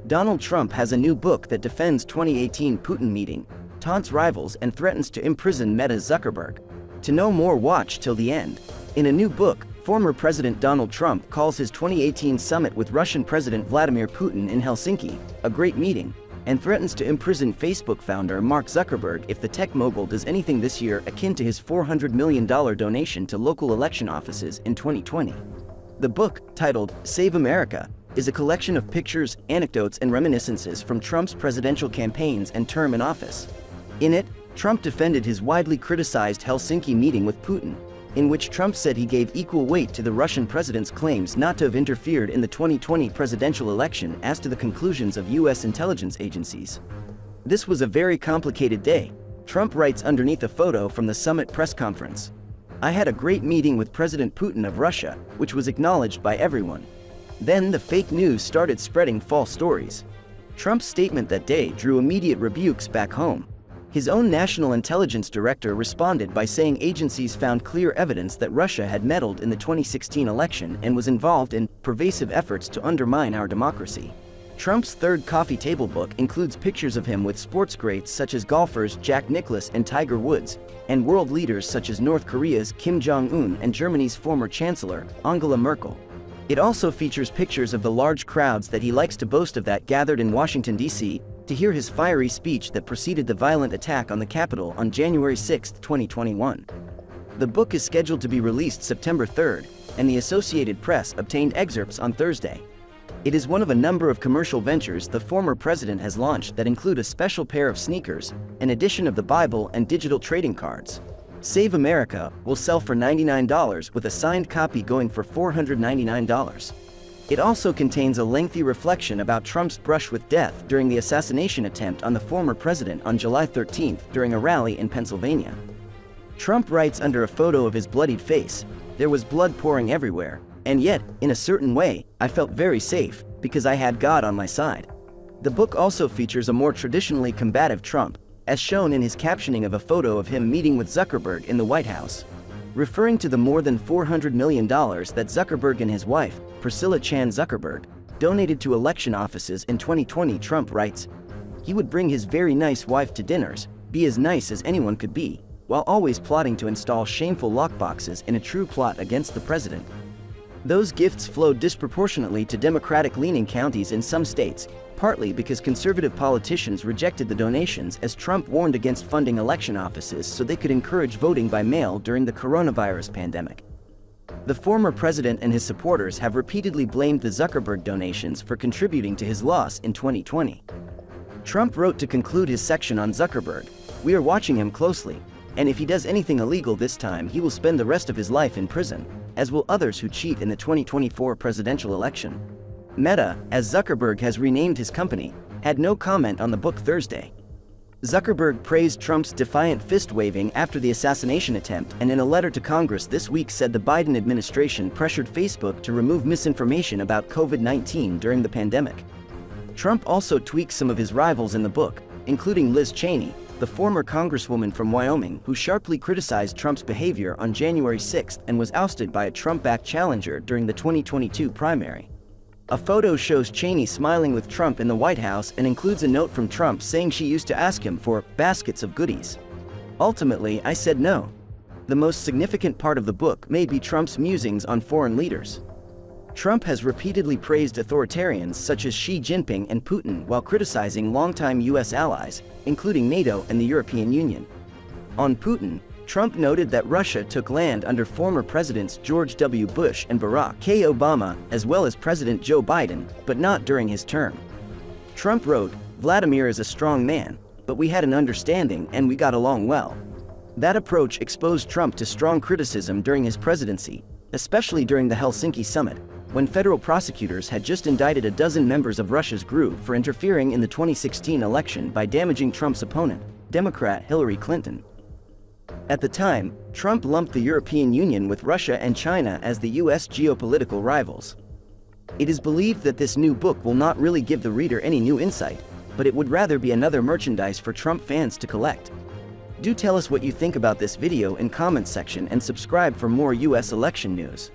Donald Trump has a new book that defends 2018 Putin meeting, taunts rivals and threatens to imprison Meta's Zuckerberg. To know more, watch till the end. In a new book, former President Donald Trump calls his 2018 summit with Russian President Vladimir Putin in Helsinki a great meeting, and threatens to imprison Facebook founder Mark Zuckerberg if the tech mogul does anything this year akin to his $400 million donation to local election offices in 2020. The book, titled Save America, is a collection of pictures, anecdotes, and reminiscences from Trump's presidential campaigns and term in office. In it, Trump defended his widely criticized Helsinki meeting with Putin, in which Trump said he gave equal weight to the Russian president's claims not to have interfered in the 2020 presidential election as to the conclusions of U.S. intelligence agencies. This was a very complicated day, Trump writes underneath a photo from the summit press conference. I had a great meeting with President Putin of Russia, which was acknowledged by everyone. Then the fake news started spreading false stories. Trump's statement that day drew immediate rebukes back home. His own national intelligence director responded by saying agencies found clear evidence that Russia had meddled in the 2016 election and was involved in pervasive efforts to undermine our democracy. Trump's third coffee table book includes pictures of him with sports greats such as golfers Jack Nicklaus and Tiger Woods, and world leaders such as North Korea's Kim Jong-un and Germany's former chancellor, Angela Merkel. It also features pictures of the large crowds that he likes to boast of that gathered in Washington, D.C., to hear his fiery speech that preceded the violent attack on the Capitol on January 6, 2021. The book is scheduled to be released September 3rd, and the Associated Press obtained excerpts on Thursday. It is one of a number of commercial ventures the former president has launched that include a special pair of sneakers, an edition of the Bible, and digital trading cards. Save America will sell for $99 with a signed copy going for $499. It also contains a lengthy reflection about Trump's brush with death during the assassination attempt on the former president on July 13 during a rally in Pennsylvania. Trump writes under a photo of his bloodied face, "There was blood pouring everywhere, and yet, in a certain way, I felt very safe, because I had God on my side." The book also features a more traditionally combative Trump, as shown in his captioning of a photo of him meeting with Zuckerberg in the White House. Referring to the more than $400 million that Zuckerberg and his wife, Priscilla Chan Zuckerberg, donated to election offices in 2020, Trump writes, "He would bring his very nice wife to dinners, be as nice as anyone could be, while always plotting to install shameful lockboxes in a true plot against the president." Those gifts flowed disproportionately to Democratic-leaning counties in some states, partly because conservative politicians rejected the donations as Trump warned against funding election offices so they could encourage voting by mail during the coronavirus pandemic. The former president and his supporters have repeatedly blamed the Zuckerberg donations for contributing to his loss in 2020. Trump wrote to conclude his section on Zuckerberg, "We are watching him closely, and if he does anything illegal this time, he will spend the rest of his life in prison, as will others who cheat in the 2024 presidential election." Meta, as Zuckerberg has renamed his company, had no comment on the book Thursday. Zuckerberg praised Trump's defiant fist-waving after the assassination attempt and in a letter to Congress this week said the Biden administration pressured Facebook to remove misinformation about COVID-19 during the pandemic. Trump also tweaks some of his rivals in the book, including Liz Cheney, the former congresswoman from Wyoming who sharply criticized Trump's behavior on January 6 and was ousted by a Trump-backed challenger during the 2022 primary. A photo shows Cheney smiling with Trump in the White House and includes a note from Trump saying she used to ask him for baskets of goodies. "Ultimately, I said no." The most significant part of the book may be Trump's musings on foreign leaders. Trump has repeatedly praised authoritarians such as Xi Jinping and Putin while criticizing longtime U.S. allies, including NATO and the European Union. On Putin, Trump noted that Russia took land under former presidents George W. Bush and Barack Obama, as well as President Joe Biden, but not during his term. Trump wrote, "Vladimir is a strong man, but we had an understanding and we got along well." That approach exposed Trump to strong criticism during his presidency, especially during the Helsinki summit, when federal prosecutors had just indicted a dozen members of Russia's group for interfering in the 2016 election by damaging Trump's opponent, Democrat Hillary Clinton. At the time, Trump lumped the European Union with Russia and China as the U.S. geopolitical rivals. It is believed that this new book will not really give the reader any new insight, but it would rather be another merchandise for Trump fans to collect. Do tell us what you think about this video in comments section and subscribe for more U.S. election news.